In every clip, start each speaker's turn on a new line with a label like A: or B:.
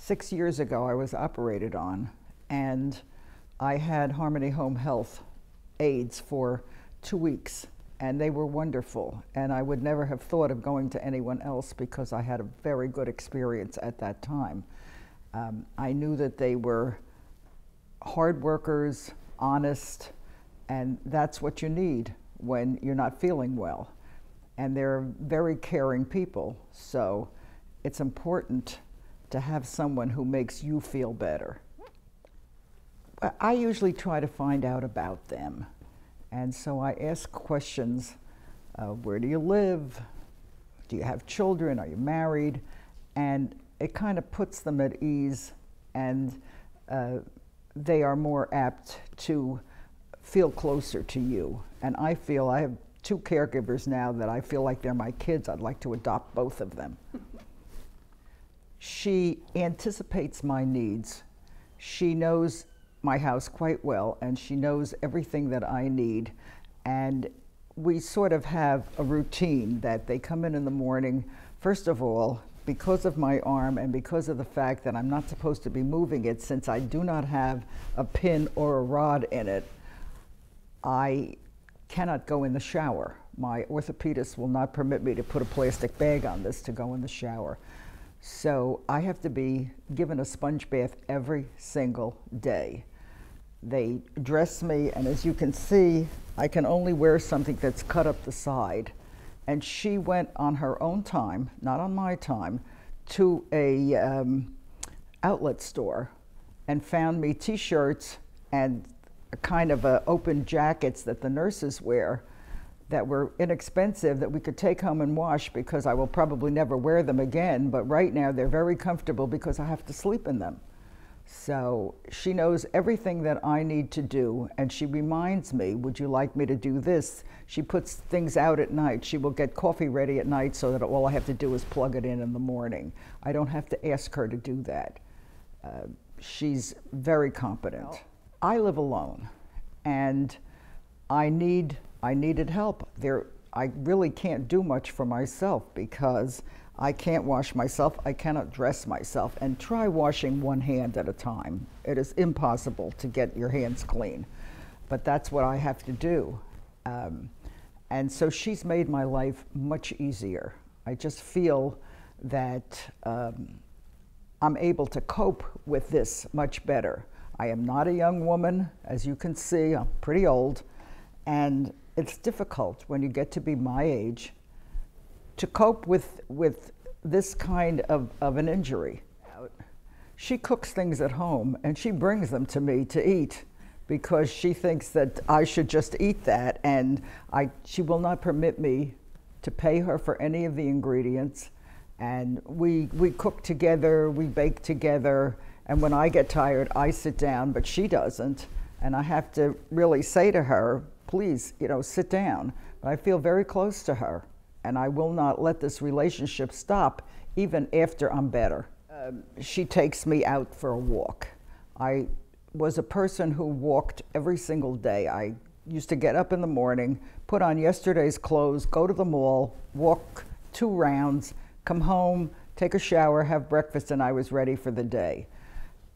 A: 6 years ago I was operated on, and I had Harmony Home Health aides for 2 weeks, and they were wonderful, and I would never have thought of going to anyone else because I had a very good experience at that time. I knew that they were hard workers, honest, and that's what you need when you're not feeling well. And they're very caring people, so it's important to have someone who makes you feel better. I usually try to find out about them, and so I ask questions. Where do you live? Do you have children? Are you married? And it kind of puts them at ease, and they are more apt to feel closer to you. And I feel I have 2 caregivers now that I feel like they're my kids. I'd like to adopt both of them. She anticipates my needs. She knows my house quite well, and she knows everything that I need. And we sort of have a routine that they come in the morning. First of all, because of my arm and because of the fact that I'm not supposed to be moving it, since I do not have a pin or a rod in it, I cannot go in the shower. My orthopedist will not permit me to put a plastic bag on this to go in the shower. So I have to be given a sponge bath every single day. They dress me, and as you can see, I can only wear something that's cut up the side. And she went on her own time, not on my time, to a outlet store and found me t-shirts and a kind of open jackets that the nurses wear that were inexpensive that we could take home and wash, because I will probably never wear them again, but right now they're very comfortable because I have to sleep in them. So she knows everything that I need to do, and she reminds me, would you like me to do this? She puts things out at night. She will get coffee ready at night so that all I have to do is plug it in the morning. I don't have to ask her to do that. She's very competent. I live alone, and I needed help. I really can't do much for myself because I can't wash myself, I cannot dress myself, and try washing one hand at a time. It is impossible to get your hands clean, but that's what I have to do. And so she's made my life much easier. I just feel that I'm able to cope with this much better. I am not a young woman, as you can see, I'm pretty old, and it's difficult when you get to be my age to cope with this kind of an injury. She cooks things at home and she brings them to me to eat because she thinks that I should just eat that, and she will not permit me to pay her for any of the ingredients. And we cook together, we bake together, and when I get tired, I sit down, but she doesn't. And I have to really say to her, please, sit down. But I feel very close to her, and I will not let this relationship stop even after I'm better. She takes me out for a walk. I was a person who walked every single day. I used to get up in the morning, put on yesterday's clothes, go to the mall, walk 2 rounds, come home, take a shower, have breakfast, and I was ready for the day.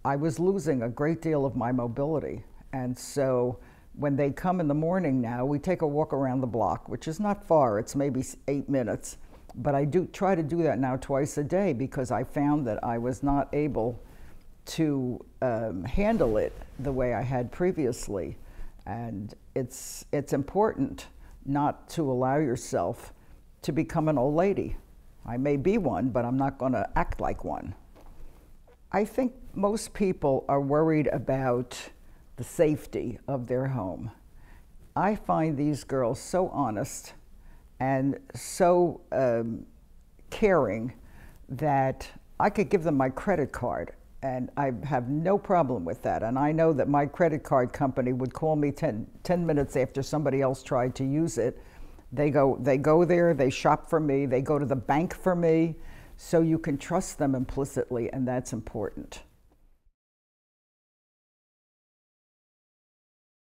A: I was losing a great deal of my mobility, and so when they come in the morning now, we take a walk around the block, which is not far, it's maybe 8 minutes, but I do try to do that now twice a day because I found that I was not able to handle it the way I had previously. And it's important not to allow yourself to become an old lady. I may be one, but I'm not going to act like one. I think most people are worried about the safety of their home. I find these girls so honest and so caring that I could give them my credit card, and I have no problem with that. And I know that my credit card company would call me 10 minutes after somebody else tried to use it. They go there, they shop for me, they go to the bank for me, so you can trust them implicitly, and that's important.